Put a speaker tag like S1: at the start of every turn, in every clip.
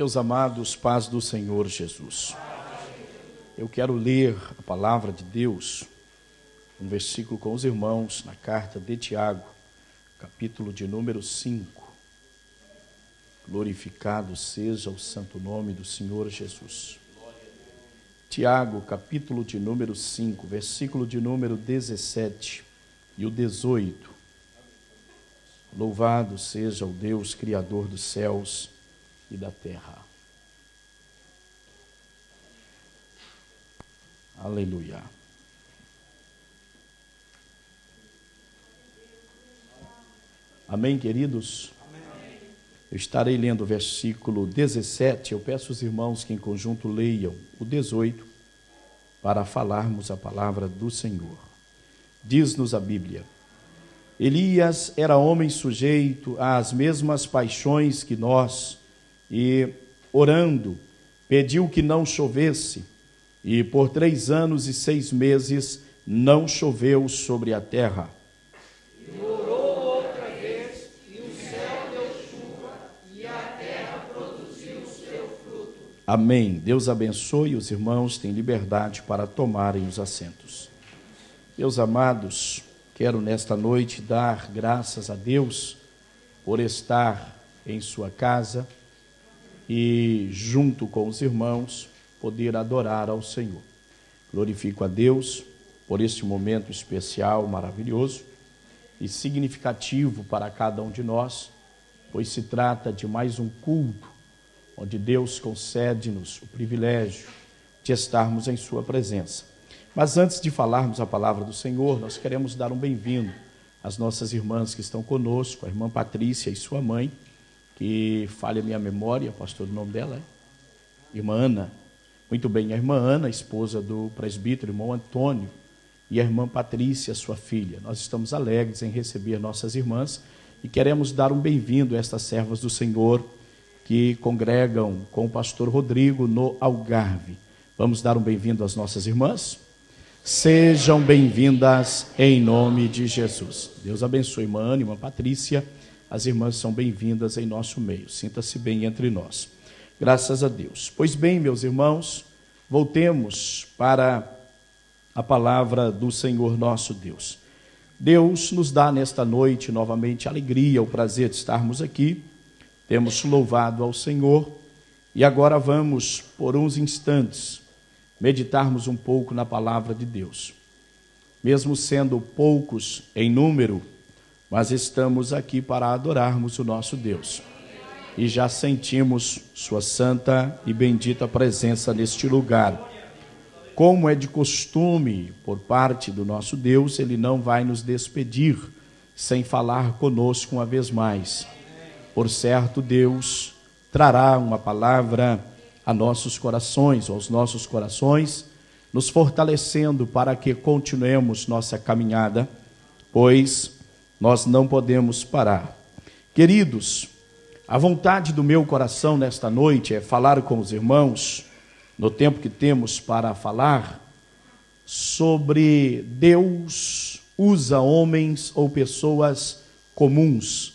S1: Meus amados, paz do Senhor Jesus. Eu quero ler a palavra de Deus, um versículo com os irmãos, na carta de Tiago, capítulo de número 5. Glorificado seja o santo nome do Senhor Jesus. Tiago, capítulo de número 5, versículo de número 17 e o 18. Louvado seja o Deus Criador dos céus e da terra. Aleluia. Amém, queridos? Amém. Eu estarei lendo o versículo 17. Eu peço aos irmãos que em conjunto leiam o 18 para falarmos a palavra do Senhor. Diz-nos a Bíblia: Elias era homem sujeito às mesmas paixões que nós, e, orando, pediu que não chovesse, e por 3 anos e 6 meses não choveu sobre a terra.
S2: E orou outra vez, e o céu deu chuva, e a terra produziu seu fruto.
S1: Amém. Deus abençoe. Os irmãos têm liberdade para tomarem os assentos. Meus amados, quero nesta noite dar graças a Deus por estar em sua casa e, junto com os irmãos, poder adorar ao Senhor. Glorifico a Deus por este momento especial, maravilhoso e significativo para cada um de nós, pois se trata de mais um culto, onde Deus concede-nos o privilégio de estarmos em sua presença. Mas antes de falarmos a palavra do Senhor, nós queremos dar um bem-vindo às nossas irmãs que estão conosco, a irmã Patrícia e sua mãe, que falha a minha memória, pastor, o nome dela é irmã Ana. Muito bem, a irmã Ana, esposa do presbítero, irmão Antônio, e a irmã Patrícia, sua filha. Nós estamos alegres em receber nossas irmãs e queremos dar um bem-vindo a estas servas do Senhor que congregam com o pastor Rodrigo no Algarve. Vamos dar um bem-vindo às nossas irmãs? Sejam bem-vindas em nome de Jesus. Deus abençoe, irmã Ana e irmã Patrícia. As irmãs são bem-vindas em nosso meio. Sinta-se bem entre nós. Graças a Deus. Pois bem, meus irmãos, voltemos para a palavra do Senhor nosso Deus. Deus nos dá nesta noite novamente a alegria, o prazer de estarmos aqui. Temos louvado ao Senhor e agora vamos, por uns instantes, meditarmos um pouco na palavra de Deus. Mesmo sendo poucos em número, mas estamos aqui para adorarmos o nosso Deus. E já sentimos sua santa e bendita presença neste lugar. Como é de costume por parte do nosso Deus, Ele não vai nos despedir sem falar conosco uma vez mais. Por certo, Deus trará uma palavra a nossos corações, aos nossos corações, nos fortalecendo para que continuemos nossa caminhada, pois nós não podemos parar. Queridos, a vontade do meu coração nesta noite é falar com os irmãos, no tempo que temos para falar, sobre Deus usa homens ou pessoas comuns.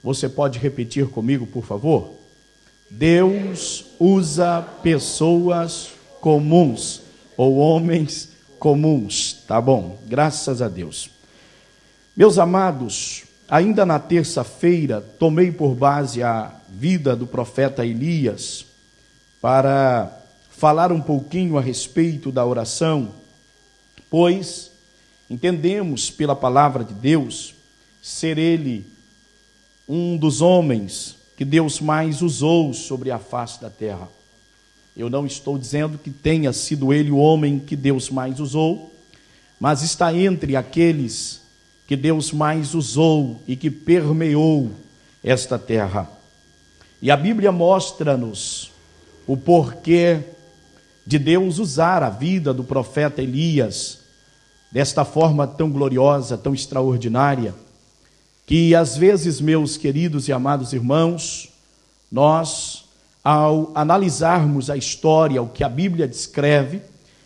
S1: Você pode repetir comigo, por favor? Deus usa pessoas comuns ou homens comuns. Tá bom, graças a Deus. Meus amados, ainda na terça-feira, tomei por base a vida do profeta Elias para falar um pouquinho a respeito da oração, pois entendemos pela palavra de Deus ser ele um dos homens que Deus mais usou sobre a face da terra. Eu não estou dizendo que tenha sido ele o homem que Deus mais usou, mas está entre aqueles que Deus mais usou e que permeou esta terra. E a Bíblia mostra-nos o porquê de Deus usar a vida do profeta Elias desta forma tão gloriosa, tão extraordinária, que às vezes, meus queridos e amados irmãos, nós, ao analisarmos a história, o que a Bíblia descreve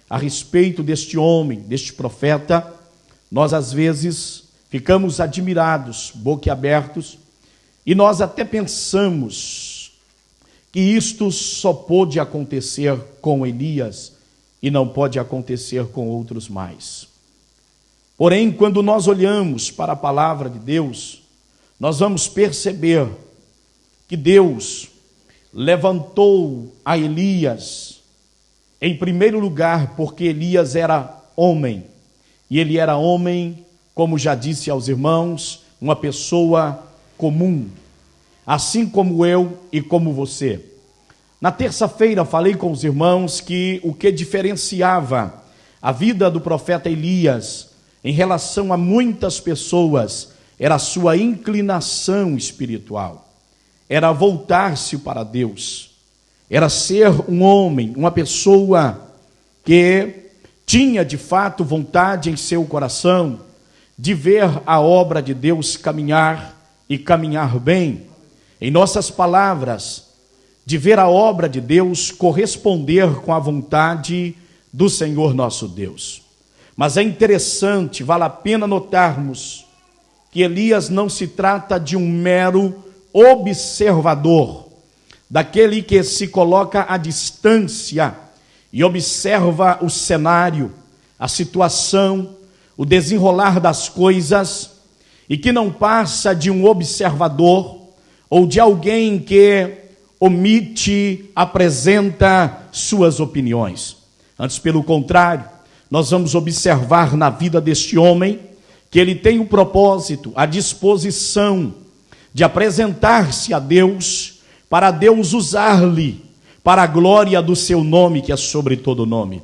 S1: a respeito deste homem, deste profeta, nós às vezes ficamos admirados, boquiabertos, e nós até pensamos que isto só pôde acontecer com Elias e não pode acontecer com outros mais. Porém, quando nós olhamos para a palavra de Deus, nós vamos perceber que Deus levantou a Elias, em primeiro lugar, porque Elias era homem, e ele era homem, como já disse aos irmãos, uma pessoa comum, assim como eu e como você. Na terça-feira falei com os irmãos que o que diferenciava a vida do profeta Elias em relação a muitas pessoas era a sua inclinação espiritual, era voltar-se para Deus, era ser um homem, uma pessoa que tinha de fato vontade em seu coração de ver a obra de Deus caminhar e caminhar bem. Em nossas palavras, de ver a obra de Deus corresponder com a vontade do Senhor nosso Deus. Mas é interessante, vale a pena notarmos que Elias não se trata de um mero observador, daquele que se coloca à distância e observa o cenário, a situação, o desenrolar das coisas, e que não passa de um observador ou de alguém que omite, apresenta suas opiniões. Antes, pelo contrário, nós vamos observar na vida deste homem que ele tem o propósito, a disposição de apresentar-se a Deus, para Deus usar-lhe para a glória do seu nome, que é sobre todo nome.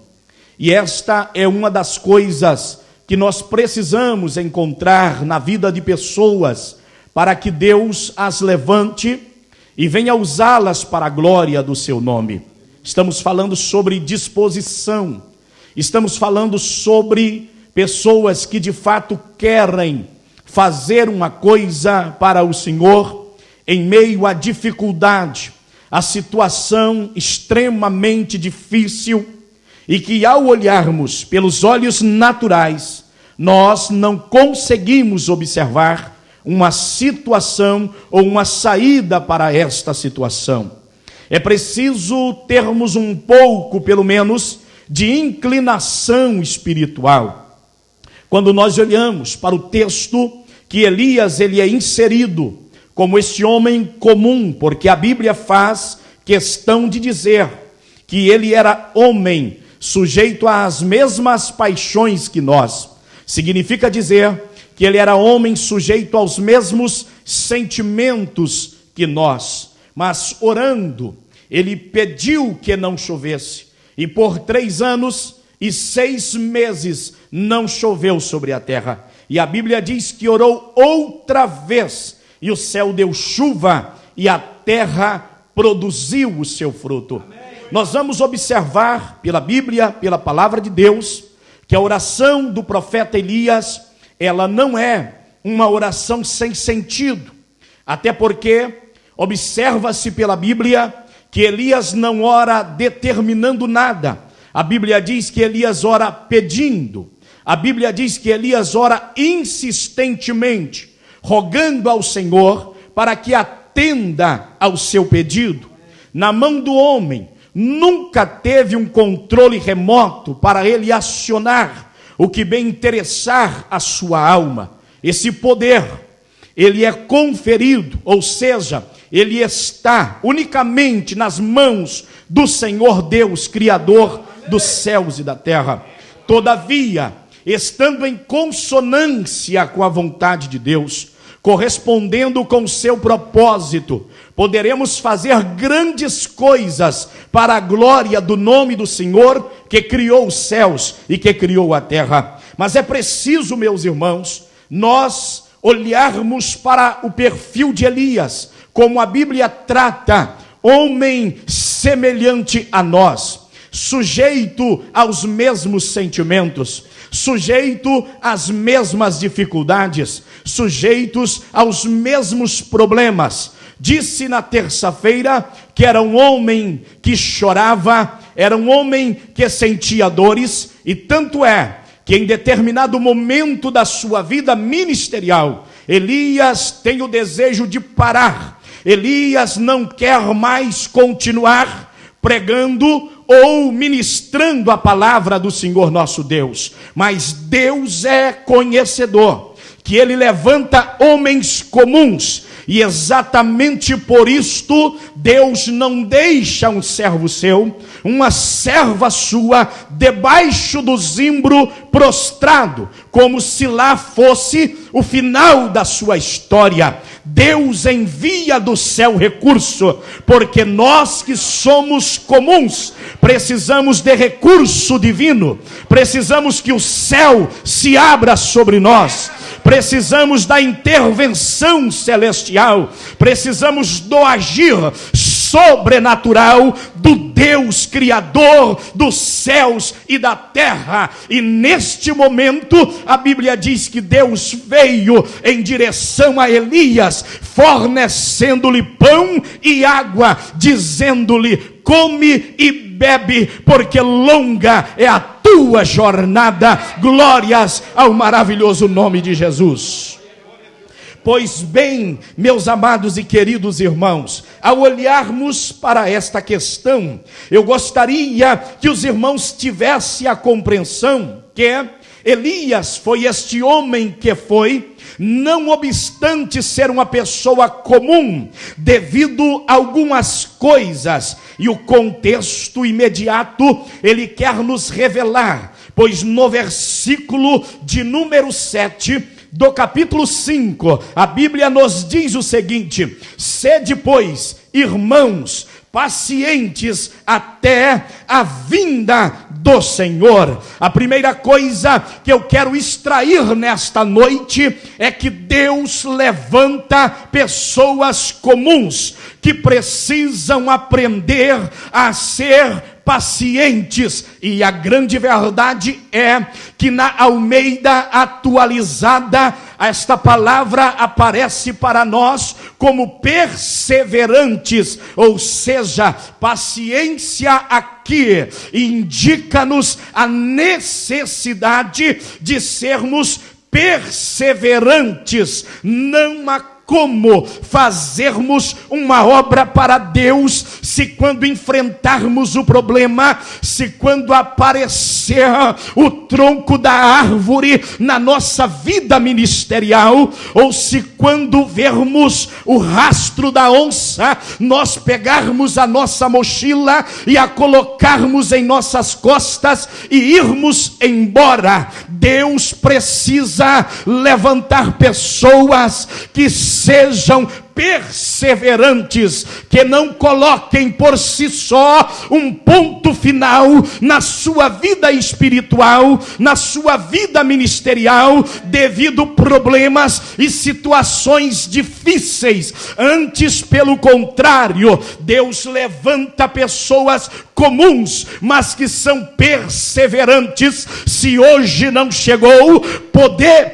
S1: E esta é uma das coisas que nós precisamos encontrar na vida de pessoas, para que Deus as levante e venha usá-las para a glória do seu nome. Estamos falando sobre disposição, estamos falando sobre pessoas que de fato querem fazer uma coisa para o Senhor em meio à dificuldade, a situação extremamente difícil, e que ao olharmos pelos olhos naturais, nós não conseguimos observar uma situação ou uma saída para esta situação. É preciso termos um pouco, pelo menos, de inclinação espiritual. Quando nós olhamos para o texto que Elias ele é inserido como esse homem comum, porque a Bíblia faz questão de dizer que ele era homem, sujeito às mesmas paixões que nós. Significa dizer que ele era homem sujeito aos mesmos sentimentos que nós. Mas orando, ele pediu que não chovesse. E por 3 anos e 6 meses não choveu sobre a terra. E a Bíblia diz que orou outra vez, e o céu deu chuva, e a terra produziu o seu fruto. Amém. Nós vamos observar pela Bíblia, pela palavra de Deus, que a oração do profeta Elias, ela não é uma oração sem sentido. Até porque observa-se pela Bíblia que Elias não ora determinando nada. A Bíblia diz que Elias ora pedindo. A Bíblia diz que Elias ora insistentemente, rogando ao Senhor para que atenda ao seu pedido. Na mão do homem, nunca teve um controle remoto para ele acionar o que bem interessar a sua alma. Esse poder, ele é conferido, ou seja, ele está unicamente nas mãos do Senhor Deus, Criador dos céus e da terra. Todavia, estando em consonância com a vontade de Deus, correspondendo com o seu propósito, poderemos fazer grandes coisas para a glória do nome do Senhor, que criou os céus e que criou a terra. Mas é preciso, meus irmãos, nós olharmos para o perfil de Elias, como a Bíblia trata, homem semelhante a nós, sujeito aos mesmos sentimentos, sujeito às mesmas dificuldades, sujeitos aos mesmos problemas. Disse na terça-feira que era um homem que chorava, era um homem que sentia dores, e tanto é que em determinado momento da sua vida ministerial, Elias tem o desejo de parar Elias não quer mais continuar pregando ou ministrando a palavra do Senhor nosso Deus, mas Deus é conhecedor, que Ele levanta homens comuns, e exatamente por isto, Deus não deixa um servo seu, uma serva sua, debaixo do zimbro prostrado, como se lá fosse o final da sua história. Deus envia do céu recurso, porque nós que somos comuns, precisamos de recurso divino, precisamos que o céu se abra sobre nós, precisamos da intervenção celestial, precisamos do agir sobrenatural do Deus Criador dos céus e da terra. E neste momento a Bíblia diz que Deus veio em direção a Elias, fornecendo-lhe pão e água, dizendo-lhe: come e bebe, porque longa é a tua jornada. Glórias ao maravilhoso nome de Jesus. Pois bem, meus amados e queridos irmãos, ao olharmos para esta questão, eu gostaria que os irmãos tivessem a compreensão que Elias foi este homem que foi, não obstante ser uma pessoa comum, devido a algumas coisas, e o contexto imediato ele quer nos revelar, pois no versículo de número 7 do capítulo 5, a Bíblia nos diz o seguinte: sede, pois, irmãos, pacientes até a vinda do Senhor. A primeira coisa que eu quero extrair nesta noite é que Deus levanta pessoas comuns que precisam aprender a ser pacientes, e a grande verdade é que na Almeida atualizada, esta palavra aparece para nós como perseverantes, ou seja, paciência aqui indica-nos a necessidade de sermos perseverantes, não há como fazermos uma obra para Deus se quando enfrentarmos o problema, se quando aparecer o tronco da árvore na nossa vida ministerial, ou se quando vermos o rastro da onça, nós pegarmos a nossa mochila e a colocarmos em nossas costas e irmos embora. Deus precisa levantar pessoas que sejam perseverantes, que não coloquem por si só um ponto final na sua vida espiritual, na sua vida ministerial, devido a problemas e situações difíceis. Antes, pelo contrário, Deus levanta pessoas comuns, mas que são perseverantes. Se hoje não chegou,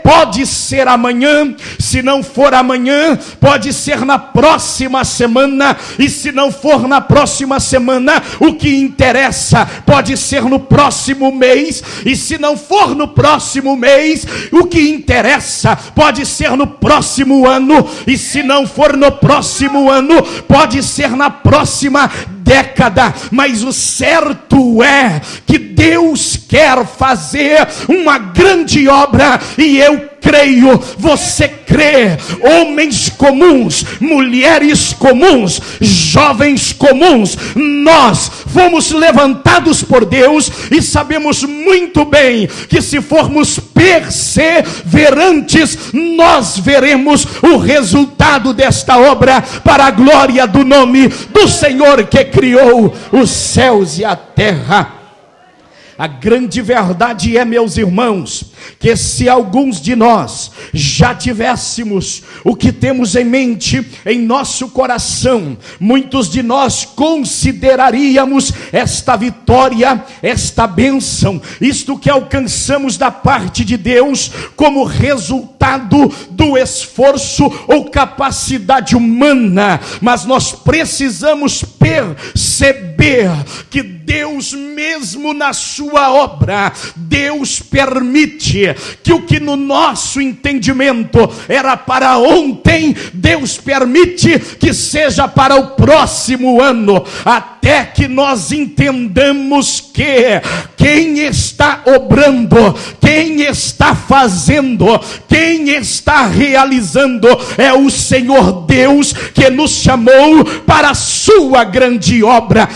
S1: pode ser amanhã. Se não for amanhã, pode ser na próxima semana, e se não for na próxima semana, o que interessa pode ser no próximo mês, e se não for no próximo mês, o que interessa pode ser no próximo ano, e se não for no próximo ano, pode ser na próxima década. Mas o certo é que Deus quer fazer uma grande obra, e eu creio, você crê. Homens comuns, mulheres comuns, jovens comuns, nós fomos levantados por Deus, e sabemos muito bem que se formos perseverantes, nós veremos o resultado desta obra, para a glória do nome do Senhor que criou os céus e a terra. A grande verdade é, meus irmãos, que se alguns de nós já tivéssemos o que temos em mente, em nosso coração, muitos de nós consideraríamos esta vitória, esta bênção, isto que alcançamos da parte de Deus, como resultado do esforço ou capacidade humana. Mas nós precisamos perceber que Deus mesmo na sua obra, Deus permite que o que no nosso entendimento era para ontem, Deus permite que seja para o próximo ano, até que nós entendamos que quem está obrando, quem está fazendo, quem está realizando é o Senhor Deus, que nos chamou para a sua grande obra.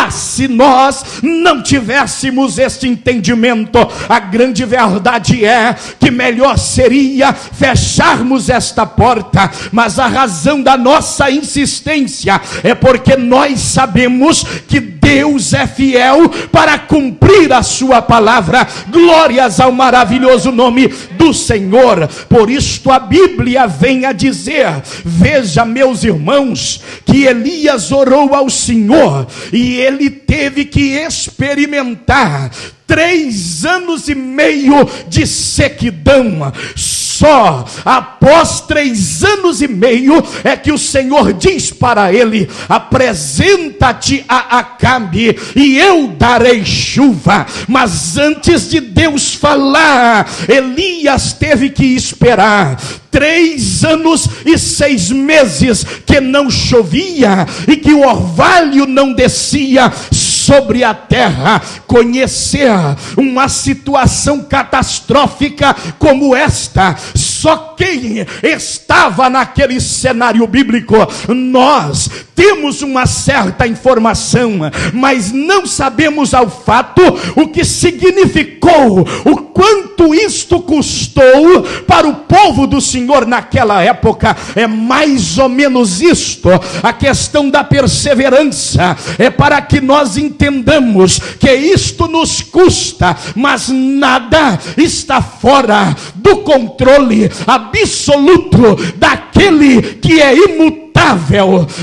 S1: Se nós não tivéssemos este entendimento, a grande verdade é que melhor seria fecharmos esta porta, mas a razão da nossa insistência é porque nós sabemos que Deus é fiel para cumprir a sua palavra. Glórias ao maravilhoso nome do Senhor. Por isto a Bíblia vem a dizer: veja, meus irmãos, que Elias orou ao Senhor e ele teve que experimentar 3 anos e meio de sequidão. Só após 3 anos e meio é que o Senhor diz para ele: apresenta-te a Acabe e eu darei chuva. Mas antes de Deus falar, Elias teve que esperar 3 anos e 6 meses que não chovia e que o orvalho não descia sobre a terra. Conhecer uma situação catastrófica como esta, só quem estava naquele cenário bíblico. Nós temos uma certa informação, mas não sabemos ao fato o que significou, o quanto isto custou para o povo do Senhor naquela época. É mais ou menos isto, a questão da perseverança, é para que nós entendamos que isto nos custa, mas nada está fora do controle absoluto daquele que é imutável.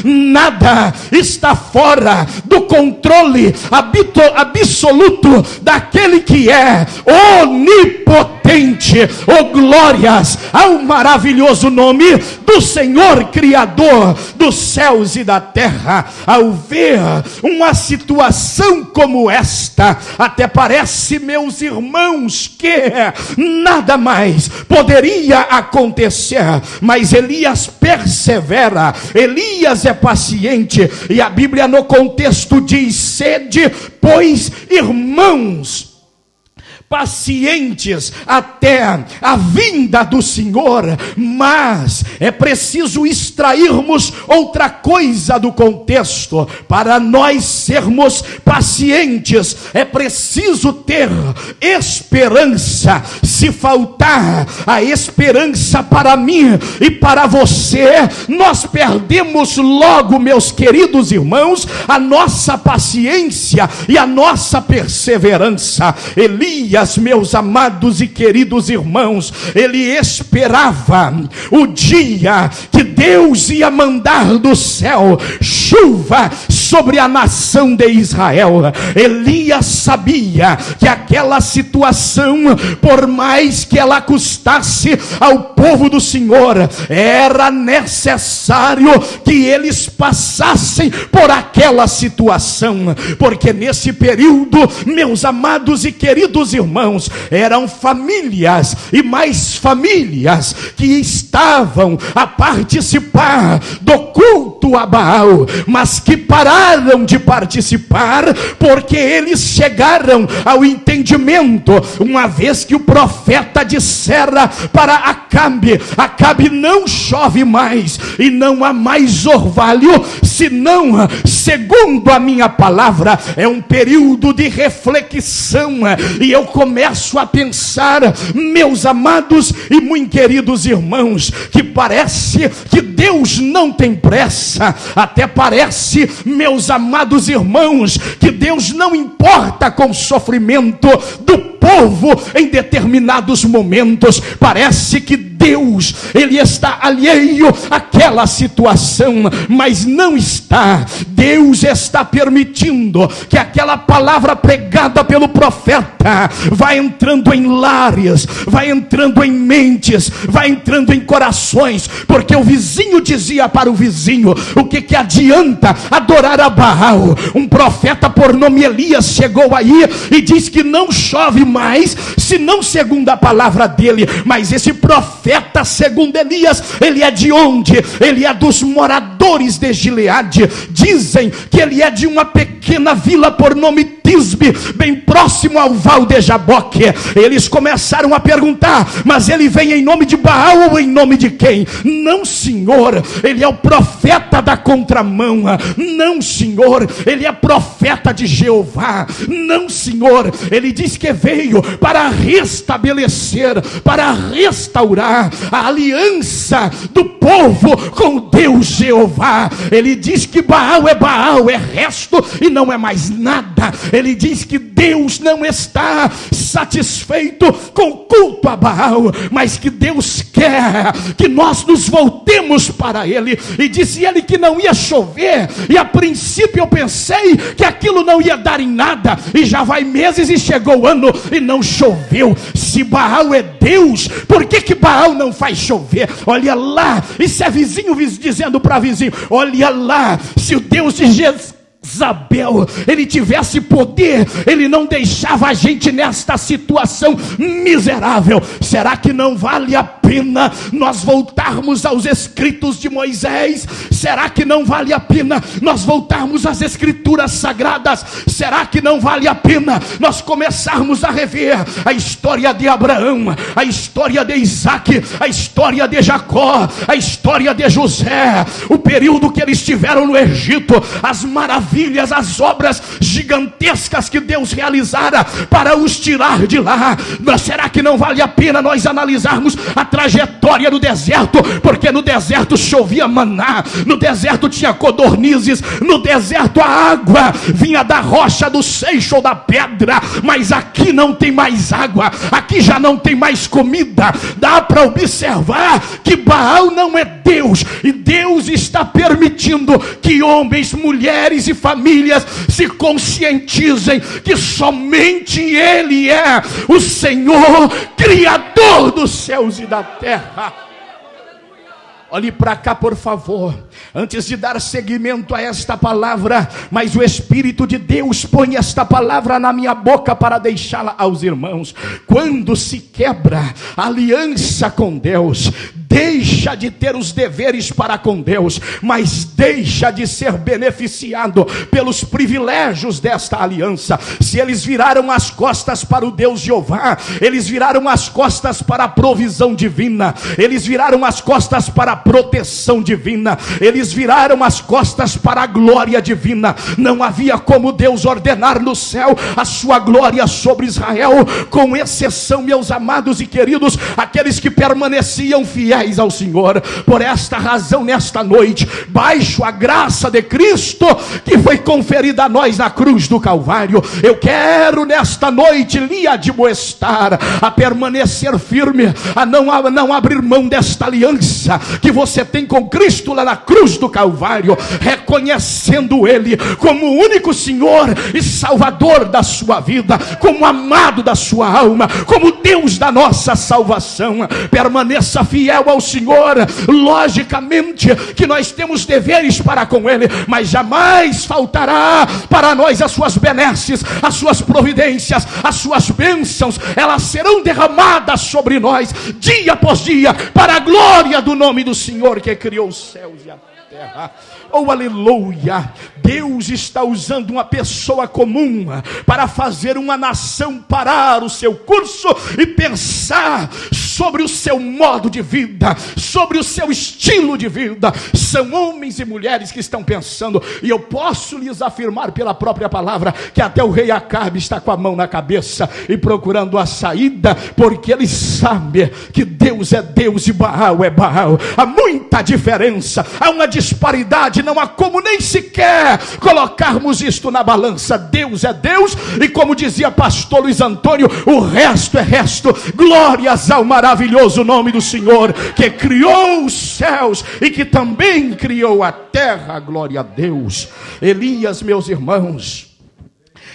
S1: Nada está fora do controle absoluto daquele que é onipotente. Oh, glórias ao maravilhoso nome do Senhor, Criador dos céus e da terra. Ao ver uma situação como esta, até parece, meus irmãos, que nada mais poderia acontecer, mas Elias persevera, Elias é paciente, e a Bíblia no contexto diz: sede, pois, irmãos, pacientes até a vinda do Senhor. Mas é preciso extrairmos outra coisa do contexto. Para nós sermos pacientes, é preciso ter esperança. Se faltar a esperança para mim e para você, nós perdemos logo, meus queridos irmãos, a nossa paciência e a nossa perseverança. Elias, meus amados e queridos irmãos, ele esperava o dia que Deus ia mandar do céu chuva sobre a nação de Israel. Elias sabia que aquela situação, por mais que ela custasse ao povo do Senhor, era necessário que eles passassem por aquela situação, porque nesse período, meus amados e queridos irmãos, eram famílias e mais famílias que estavam a participar do culto a Baal, mas que pararam de participar porque eles chegaram ao entendimento, uma vez que o profeta dissera para Acabe: Acabe, não chove mais e não há mais orvalho, senão segundo a minha palavra. É um período de reflexão, e eu começo a pensar, meus amados e muito queridos irmãos, que parece que Deus não tem pressa. Até parece, meus amados irmãos, que Deus não importa com o sofrimento do povo em determinados momentos. Parece que Deus Deus, ele está alheio àquela situação, mas não está. Deus está permitindo que aquela palavra pregada pelo profeta vá entrando em lares, vai entrando em mentes, vai entrando em corações, porque o vizinho dizia para o vizinho: o que adianta adorar a Baal? Um profeta por nome Elias chegou aí e diz que não chove mais, senão segundo a palavra dele. Mas esse profeta, segundo Elias, ele é de onde? Ele é dos moradores de Gileade. Dizem que ele é de uma pequena vila por nome Tisbe, bem próximo ao val de Jaboque. Eles começaram a perguntar: mas ele vem em nome de Baal ou em nome de quem? Não, senhor, ele é o profeta da contramão. Não, senhor, ele é profeta de Jeová. Não, senhor, ele diz que veio para restabelecer, para restaurar a aliança do povo com Deus Jeová. Ele diz que Baal, é resto e não é mais nada. Ele diz que Deus não está satisfeito com o culto a Baal, mas que Deus quer que nós nos voltemos para ele. E disse ele que não ia chover, e a princípio eu pensei que aquilo não ia dar em nada, e já vai meses e chegou o ano e não choveu. Se Baal é Deus, por que Baal não faz chover? Olha lá, isso é vizinho dizendo para vizinho: olha lá, se o Deus de Jezabel, ele tivesse poder, ele não deixava a gente nesta situação miserável. Será que não vale a pena nós voltarmos aos escritos de Moisés? Será que não vale a pena nós voltarmos às escrituras sagradas? Será que não vale a pena nós começarmos a rever a história de Abraão, a história de Isaac, a história de Jacó, a história de José, o período que eles tiveram no Egito, as maravilhas, as obras gigantescas que Deus realizara para os tirar de lá? Mas será que não vale a pena nós analisarmos a trajetória do deserto? Porque no deserto chovia maná, no deserto tinha codornizes, no deserto a água vinha da rocha, do seixo ou da pedra, mas aqui não tem mais água, aqui já não tem mais comida. Dá para observar que Baal não é Deus, e Deus está permitindo que homens, mulheres e famílias se conscientizem que somente Ele é o Senhor, Criador dos céus e da terra. Olhe para cá, por favor, antes de dar seguimento a esta palavra, mas o Espírito de Deus põe esta palavra na minha boca para deixá-la aos irmãos. Quando se quebra a aliança com Deus, deixa de ter os deveres para com Deus, mas deixa de ser beneficiado pelos privilégios desta aliança. Se eles viraram as costas para o Deus Jeová, eles viraram as costas para a provisão divina, eles viraram as costas para a proteção divina, eles viraram as costas para a glória divina. Não havia como Deus ordenar no céu a sua glória sobre Israel, com exceção, meus amados e queridos, aqueles que permaneciam fiéis ao Senhor. Por esta razão, nesta noite, baixo a graça de Cristo que foi conferida a nós na cruz do Calvário, eu quero nesta noite lhe admoestar a permanecer firme, a não abrir mão desta aliança que você tem com Cristo lá na cruz do Calvário, reconhecendo Ele como o único Senhor e Salvador da sua vida, como amado da sua alma, como Deus da nossa salvação. Permaneça fiel ao Senhor. Logicamente que nós temos deveres para com Ele, mas jamais faltará para nós as suas benesses, as suas providências, as suas bênçãos. Elas serão derramadas sobre nós dia após dia, para a glória do nome do Senhor que criou os céus e a terra. Oh, aleluia! Deus está usando uma pessoa comum para fazer uma nação parar o seu curso e pensar sobre o seu modo de vida, sobre o seu estilo de vida. São homens e mulheres que estão pensando, e eu posso lhes afirmar pela própria palavra que até o rei Acabe está com a mão na cabeça e procurando a saída, porque ele sabe que Deus é Deus e Baal é Baal. Há muita diferença, há uma disparidade verdade não há como nem sequer colocarmos isto na balança. Deus é Deus, e como dizia pastor Luiz Antônio, o resto é resto. Glórias ao maravilhoso nome do Senhor, que criou os céus e que também criou a terra. Glória a Deus. Elias, meus irmãos,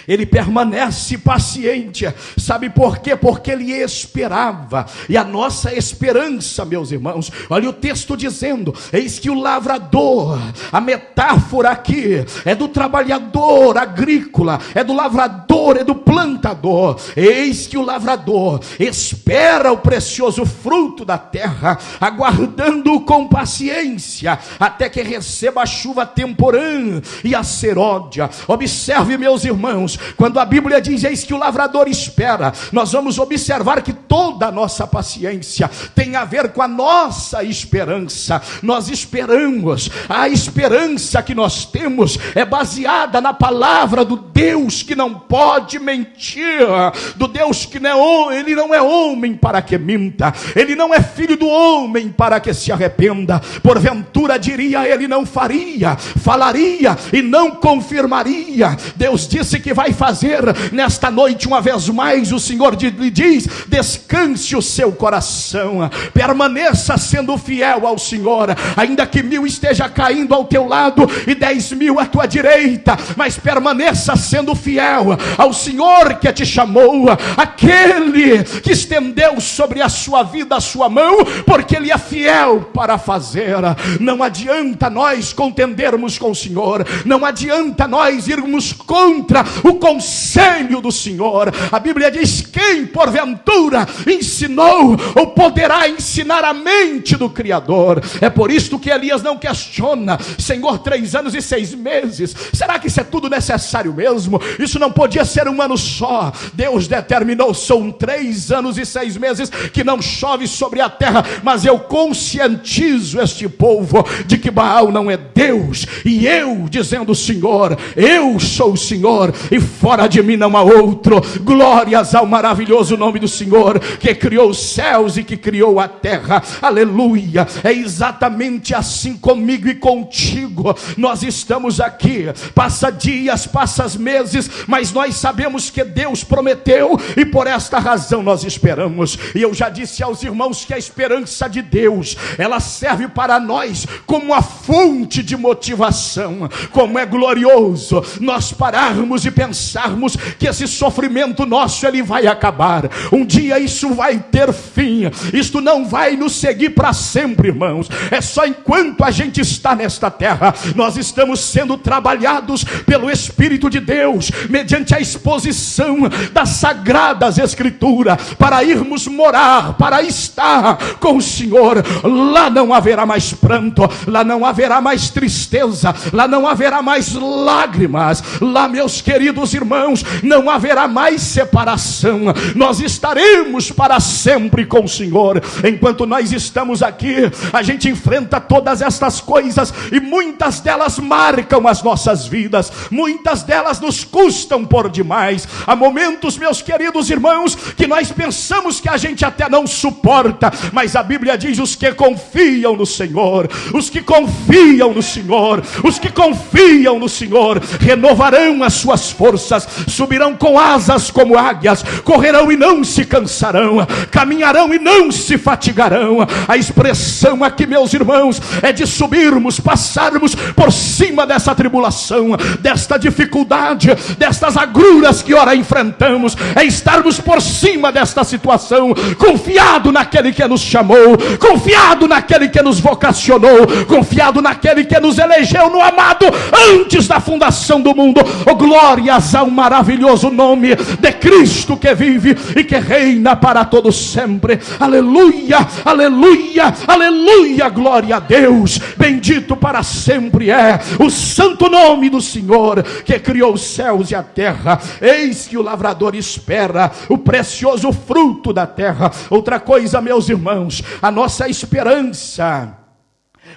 S1: ele permanece paciente. Sabe por quê? Porque ele esperava. E a nossa esperança, meus irmãos, olha o texto dizendo: eis que o lavrador, a metáfora aqui é do trabalhador agrícola, é do lavrador, é do plantador. Eis que o lavrador espera o precioso fruto da terra, aguardando-o com paciência, até que receba a chuva temporã e a seródia. Observe, meus irmãos, quando a Bíblia diz eis que o lavrador espera, nós vamos observar que toda a nossa paciência tem a ver com a nossa esperança. Nós esperamos, a esperança que nós temos é baseada na palavra do Deus que não pode mentir, do Deus que não é, ele não é homem para que minta, ele não é filho do homem para que se arrependa. Porventura diria ele, não faria, falaria e não confirmaria. Deus disse que vai fazer. Nesta noite, uma vez mais, o Senhor lhe diz: descanse o seu coração, permaneça sendo fiel ao Senhor, ainda que 1000 esteja caindo ao teu lado e 10.000 à tua direita, mas permaneça sendo fiel ao Senhor que te chamou, aquele que estendeu sobre a sua vida a sua mão, porque ele é fiel para fazer. Não adianta nós contendermos com o Senhor, não adianta nós irmos contra o conselho do Senhor. A Bíblia diz: quem porventura ensinou ou poderá ensinar a mente do Criador? É por isso que Elias não questiona: Senhor, 3 anos e 6 meses, será que isso é tudo necessário mesmo? Isso não podia ser 1 ano só. Deus determinou, são 3 anos e 6 meses que não chove sobre a terra, mas eu conscientizo este povo de que Baal não é Deus, e eu dizendo: Senhor, eu sou o Senhor, e fora de mim não há outro. Glórias ao maravilhoso nome do Senhor, que criou os céus e que criou a terra. Aleluia. É exatamente assim comigo e contigo. Nós estamos aqui, passa dias, passa meses, mas nós sabemos que Deus prometeu, e por esta razão nós esperamos. E eu já disse aos irmãos que a esperança de Deus, ela serve para nós como uma fonte de motivação. Como é glorioso nós pararmos e pensarmos que esse sofrimento nosso, ele vai acabar. Um dia isso vai ter fim. Isto não vai nos seguir para sempre, irmãos. É só enquanto a gente está nesta terra. Nós estamos sendo trabalhados pelo Espírito de Deus, mediante a exposição das Sagradas Escrituras, para irmos morar, para estar com o Senhor. Lá não haverá mais pranto, lá não haverá mais tristeza, lá não haverá mais lágrimas, lá, meus queridos irmãos, não haverá mais separação. Nós estaremos para sempre com o Senhor. Enquanto nós estamos aqui, a gente enfrenta todas estas coisas, e muitas delas marcam as nossas vidas, muitas delas nos custam por demais. Há momentos, meus queridos irmãos, que nós pensamos que a gente até não suporta, mas a Bíblia diz: os que confiam no Senhor, os que confiam no Senhor, os que confiam no Senhor, renovarão as suas forças, subirão com asas como águias, correrão e não se cansarão, caminharão e não se fatigarão. A expressão aqui, meus irmãos, é de subirmos, passarmos por cima dessa tribulação, desta dificuldade, destas agruras que ora enfrentamos, é estarmos por cima desta situação, confiado naquele que nos chamou, confiado naquele que nos vocacionou, confiado naquele que nos elegeu no amado antes da fundação do mundo. Oh, glórias ao maravilhoso nome de Cristo, que vive e que reina para todos sempre. Aleluia, aleluia, aleluia, glória a Deus. Bendito para sempre é o santo nome do Senhor, que criou os céus e a terra. Eis que o lavrador espera o precioso fruto da terra. Outra coisa, meus irmãos, a nossa esperança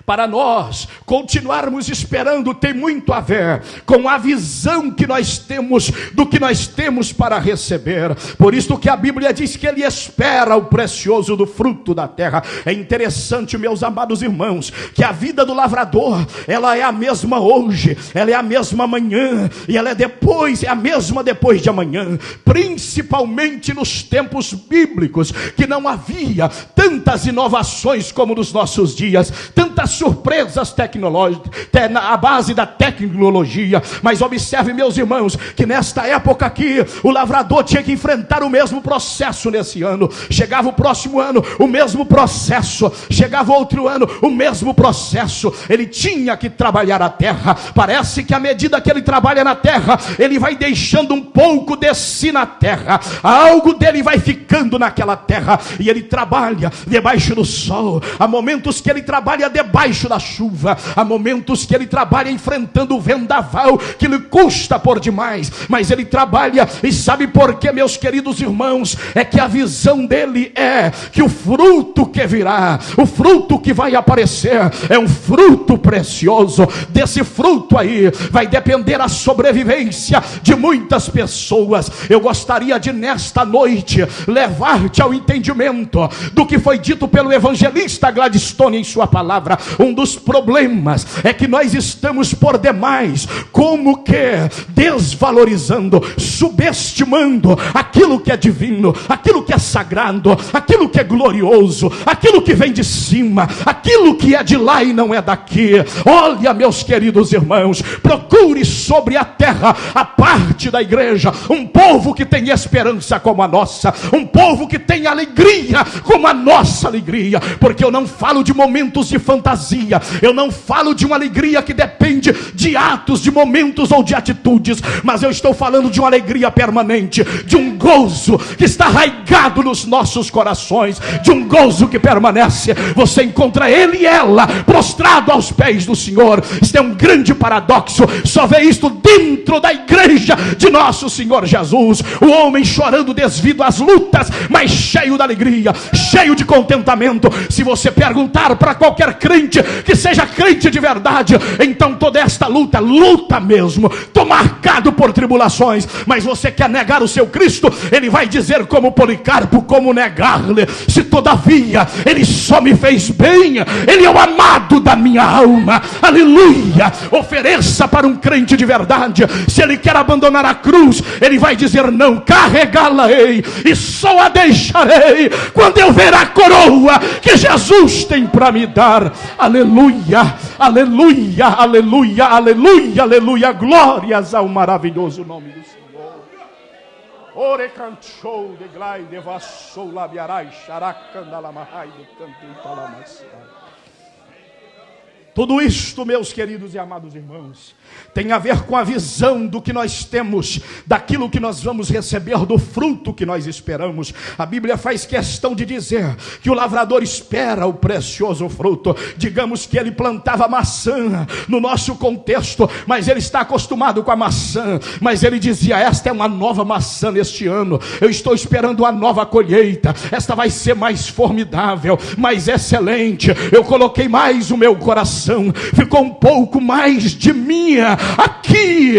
S1: para nós continuarmos esperando tem muito a ver com a visão que nós temos do que nós temos para receber. Por isso que a Bíblia diz que ele espera o precioso do fruto da terra. É interessante, meus amados irmãos, que a vida do lavrador, ela é a mesma hoje, ela é a mesma amanhã, e ela é a mesma depois de amanhã, principalmente nos tempos bíblicos, que não havia tantas inovações como nos nossos dias, tantas surpresas tecnológicas, à base da tecnologia. Mas observe, meus irmãos, que nesta época aqui, o lavrador tinha que enfrentar o mesmo processo nesse ano. Chegava o próximo ano, o mesmo processo. Chegava outro ano, o mesmo processo. Ele tinha que trabalhar a terra. Parece que à medida que ele trabalha na terra, ele vai deixando um pouco de si na terra. Algo dele vai ficando naquela terra. E ele trabalha debaixo do sol. Há momentos que ele trabalha debaixo da chuva. Há momentos que ele trabalha enfrentando o vendaval, que lhe custa por demais. Mas ele trabalha, e sabe por quê, meus queridos irmãos? É que a visão dele é que o fruto que virá, o fruto que vai aparecer, é um fruto precioso. Desse fruto aí vai depender a sobrevivência de muitas pessoas. Eu gostaria de nesta noite levar-te ao entendimento do que foi dito pelo evangelista Gladstone em sua palavra. Um dos problemas é que nós estamos por demais como que desvalorizando, subestimando aquilo que é divino, aquilo que é sagrado, aquilo que é glorioso, aquilo que vem de cima, aquilo que é de lá e não é daqui. Olha, meus queridos irmãos, procure sobre a terra a parte da igreja, um povo que tem esperança como a nossa, um povo que tem alegria como a nossa alegria, porque eu não falo de momentos de fantasia, eu não falo de uma alegria que depende de atos, de momentos ou de atitudes, mas eu estou falando de uma alegria permanente, de um gozo que está arraigado nos nossos corações, de um gozo que permanece. Você encontra ele e ela prostrado aos pés do Senhor. Isso é um grande paradoxo, só vê isto dentro da igreja de nosso Senhor Jesus. O homem chorando devido às lutas, mas cheio da alegria, cheio de contentamento. Se você perguntar para qualquer crente que seja crente de verdade, então toda esta luta mesmo, estou marcado por tribulações, mas você quer negar o seu Cristo, ele vai dizer como Policarpo, como negar-lhe, se todavia ele só me fez bem, ele é o amado da minha alma. Aleluia. Ofereça para um crente de verdade, se ele quer abandonar a cruz, ele vai dizer não, carregá-la-ei e só a deixarei quando eu ver a coroa que Jesus tem para me dar. Aleluia, aleluia, aleluia, aleluia, aleluia, glórias ao maravilhoso nome do Senhor. Ore cantou de glai de vassou labiarai xaracandalamahai de cantuitalamasai. Tudo isto, meus queridos e amados irmãos, tem a ver com a visão do que nós temos, daquilo que nós vamos receber, do fruto que nós esperamos. A Bíblia faz questão de dizer que o lavrador espera o precioso fruto. Digamos que ele plantava maçã no nosso contexto, mas ele está acostumado com a maçã, mas ele dizia, esta é uma nova maçã neste ano, eu estou esperando uma nova colheita, esta vai ser mais formidável, mais excelente, eu coloquei mais o meu coração, ficou um pouco mais de mim aqui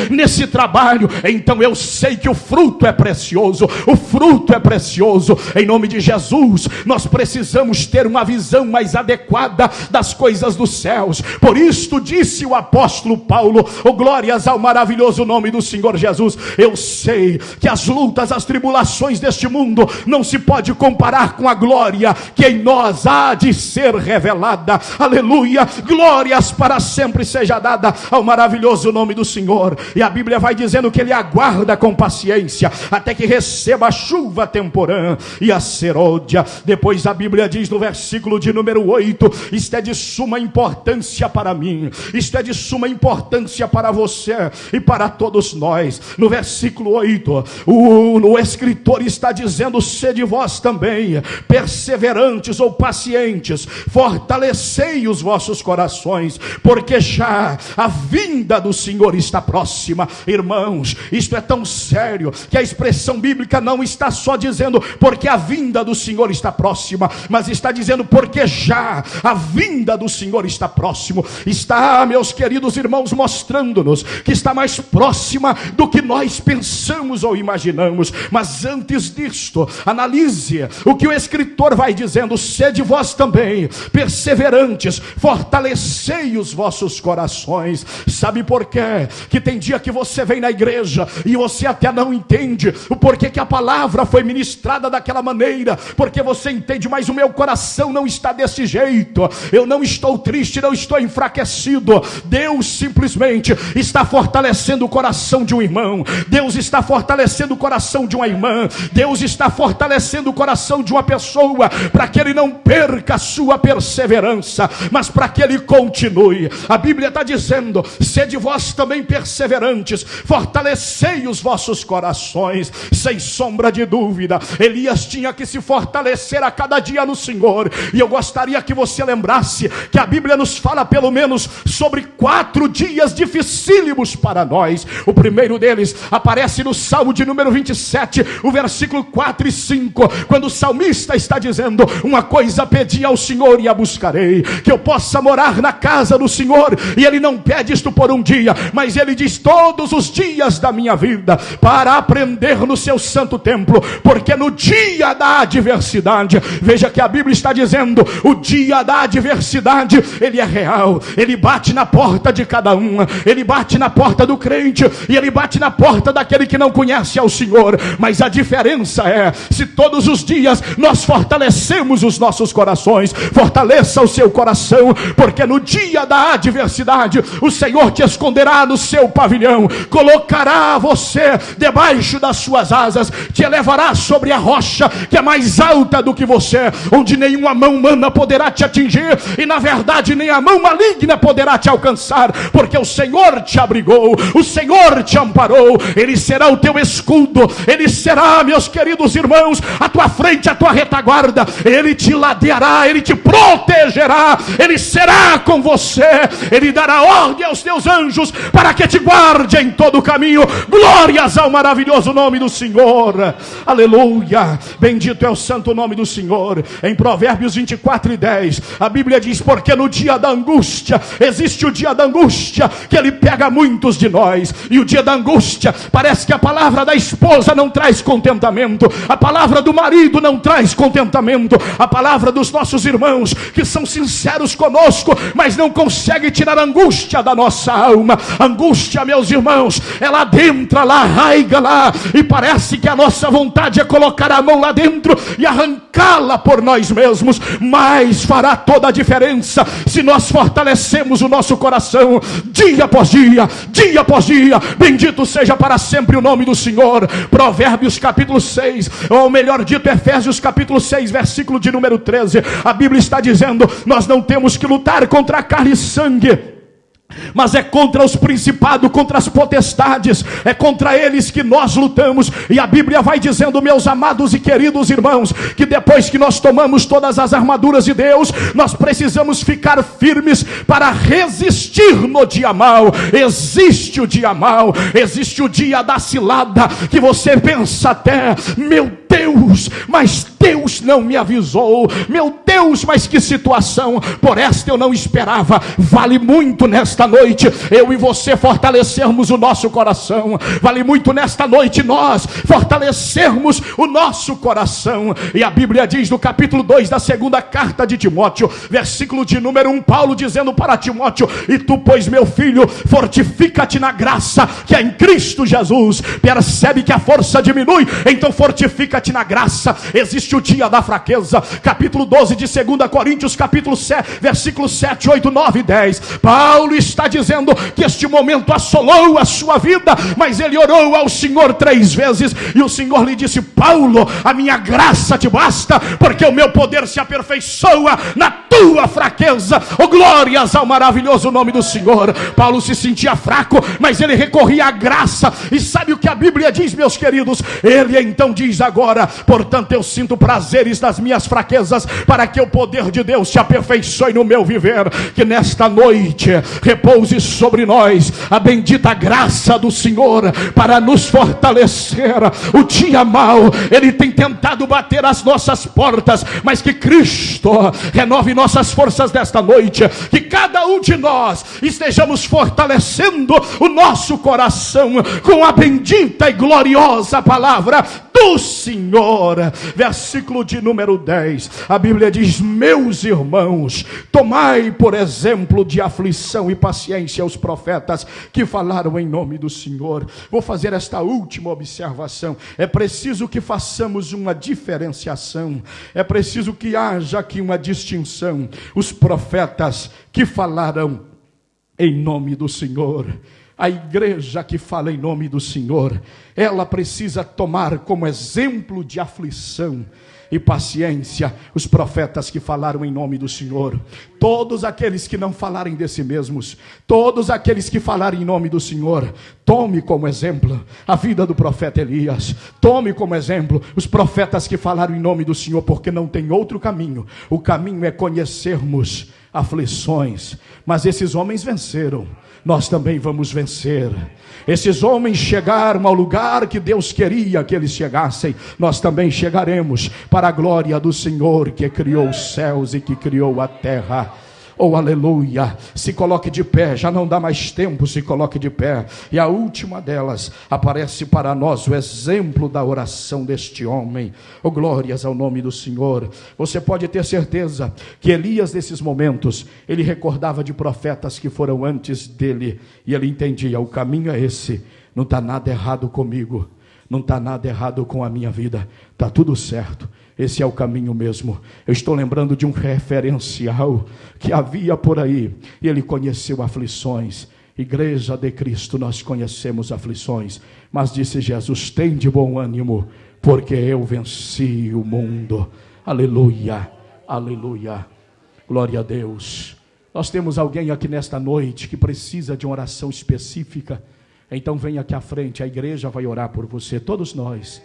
S1: nesse trabalho, então eu sei que o fruto é precioso, o fruto é precioso. Em nome de Jesus, nós precisamos ter uma visão mais adequada das coisas dos céus. Por isto disse o apóstolo Paulo, glórias ao maravilhoso nome do Senhor Jesus, eu sei que as lutas, as tribulações deste mundo não se pode comparar com a glória que em nós há de ser revelada. Aleluia, glórias para sempre seja dada ao maravilhoso nome do Senhor. E a Bíblia vai dizendo que ele aguarda com paciência até que receba a chuva temporã e a serôdia. Depois a Bíblia diz no versículo de número 8, isto é de suma importância para mim, isto é de suma importância para você e para todos nós. No versículo 8, o escritor está dizendo, sede vós também perseverantes ou pacientes, fortalecei os vossos vossos corações, porque já a vinda do Senhor está próxima. Irmãos, isto é tão sério que a expressão bíblica não está só dizendo porque a vinda do Senhor está próxima, mas está dizendo porque já a vinda do Senhor está próximo. Está, meus queridos irmãos, mostrando-nos que está mais próxima do que nós pensamos ou imaginamos. Mas antes disto, analise o que o escritor vai dizendo: sede vós também perseverantes, fortalecei os vossos corações. Sabe por quê? Que tem dia que você vem na igreja e você até não entende o porquê que a palavra foi ministrada daquela maneira, porque você entende, mas o meu coração não está desse jeito. Eu não estou triste, não estou enfraquecido. Deus simplesmente está fortalecendo o coração de um irmão, Deus está fortalecendo o coração de uma irmã, Deus está fortalecendo o coração de uma pessoa, para que ele não perca a sua perseverança, mas para que ele continue. A Bíblia está dizendo: sede vós também perseverantes, fortalecei os vossos corações. Sem sombra de dúvida, Elias tinha que se fortalecer a cada dia no Senhor. E eu gostaria que você lembrasse que a Bíblia nos fala pelo menos sobre 4 dias dificílimos para nós. O primeiro deles aparece no Salmo de número 27, o versículo 4 e 5, quando o salmista está dizendo: uma coisa pedi ao Senhor e a buscarei, que eu possa morar na casa do Senhor. E ele não pede isto por um dia, mas ele diz: todos os dias da minha vida, para aprender no seu santo templo, porque no dia da adversidade, veja que a Bíblia está dizendo, o dia da adversidade, ele é real, ele bate na porta de cada um, ele bate na porta do crente, e ele bate na porta daquele que não conhece ao Senhor. Mas a diferença é, se todos os dias nós fortalecemos os nossos corações. Fortaleça o seu coração, porque no dia da adversidade, o Senhor te esconderá no seu pavilhão, colocará você debaixo das suas asas, te elevará sobre a rocha que é mais alta do que você, onde nenhuma mão humana poderá te atingir, e na verdade nem a mão maligna poderá te alcançar, porque o Senhor te abrigou, o Senhor te amparou. Ele será o teu escudo, ele será, meus queridos irmãos, a tua frente, a tua retaguarda. Ele te ladeará, ele te protegerá, ele será com você, ele dará ordem aos teus anjos para que te guarde em todo o caminho. Glórias ao maravilhoso nome do Senhor. Aleluia, bendito é o santo nome do Senhor. Em Provérbios 24:10, a Bíblia diz: porque no dia da angústia, existe o dia da angústia que ele pega muitos de nós, e o dia da angústia, parece que a palavra da esposa não traz contentamento, a palavra do marido não traz contentamento, a palavra dos nossos irmãos que são sinceros conosco, mas não conseguem tirar a angústia da nossa alma. Angústia, meus irmãos, ela adentra lá, arraiga lá, e parece que a nossa vontade é colocar a mão lá dentro e arrancá-la por nós mesmos, mas fará toda a diferença se nós fortalecemos o nosso coração dia após dia, dia após dia. Bendito seja para sempre o nome do Senhor. Provérbios capítulo 6, ou melhor dito, Efésios capítulo 6, versículo de número 13, a Bíblia está dizendo: nós não temos que lutar contra a carne e sangue, mas é contra os principados, contra as potestades, é contra eles que nós lutamos. E a Bíblia vai dizendo, meus amados e queridos irmãos, que depois que nós tomamos todas as armaduras de Deus, nós precisamos ficar firmes para resistir no dia mau. Existe o dia mau, existe o dia da cilada, que você pensa até: meu Deus, mas Deus não me avisou, meu Deus, mas que situação, por esta eu não esperava. Vale muito nesta noite eu e você fortalecermos o nosso coração, vale muito nesta noite nós fortalecermos o nosso coração. E a Bíblia diz no capítulo 2 da segunda carta de Timóteo, versículo de número 1, Paulo dizendo para Timóteo: e tu, pois, meu filho, fortifica-te na graça que é em Cristo Jesus. Percebe que a força diminui, então fortifica-te na graça. Existe o dia da fraqueza. Capítulo 12 de 2 Coríntios, capítulo 7, versículos 7, 8, 9 e 10, Paulo está dizendo que este momento assolou a sua vida, mas ele orou ao Senhor 3 vezes, e o Senhor lhe disse: Paulo, a minha graça te basta, porque o meu poder se aperfeiçoa na tua tua fraqueza. Oh, glórias ao maravilhoso nome do Senhor. Paulo se sentia fraco, mas ele recorria à graça. E sabe o que a Bíblia diz, meus queridos? Ele então diz agora: portanto eu sinto prazeres nas minhas fraquezas, para que o poder de Deus se aperfeiçoe no meu viver. Que nesta noite repouse sobre nós a bendita graça do Senhor, para nos fortalecer. O dia mau, ele tem tentado bater as nossas portas, mas que Cristo renove nossas forças desta noite. Que cada um de nós estejamos fortalecendo o nosso coração com a bendita e gloriosa palavra do Senhor. Versículo de número 10, a Bíblia diz: meus irmãos, tomai por exemplo de aflição e paciência os profetas que falaram em nome do Senhor. Vou fazer esta última observação. É preciso que façamos uma diferenciação, é preciso que haja aqui uma distinção. Os profetas que falaram em nome do Senhor, a igreja que fala em nome do Senhor, ela precisa tomar como exemplo de aflição e paciência os profetas que falaram em nome do Senhor. Todos aqueles que não falarem de si mesmos, todos aqueles que falarem em nome do Senhor, tome como exemplo a vida do profeta Elias. Tome como exemplo os profetas que falaram em nome do Senhor, porque não tem outro caminho. O caminho é conhecermos aflições, mas esses homens venceram. Nós também vamos vencer. Esses homens chegaram ao lugar que Deus queria que eles chegassem. Nós também chegaremos, para a glória do Senhor, que criou os céus e que criou a terra. Oh, aleluia. Se coloque de pé, já não dá mais tempo, se coloque de pé. E a última delas, aparece para nós o exemplo da oração deste homem. Oh, glórias ao nome do Senhor. Você pode ter certeza que Elias, nesses momentos, ele recordava de profetas que foram antes dele, e ele entendia: o caminho é esse, não está nada errado comigo, não está nada errado com a minha vida, está tudo certo. Esse é o caminho mesmo. Eu estou lembrando de um referencial que havia por aí, e ele conheceu aflições. Igreja de Cristo, nós conhecemos aflições, mas disse Jesus: tem de bom ânimo, porque eu venci o mundo. Aleluia, aleluia, glória a Deus. Nós temos alguém aqui nesta noite que precisa de uma oração específica. Então venha aqui à frente, a igreja vai orar por você, todos nós.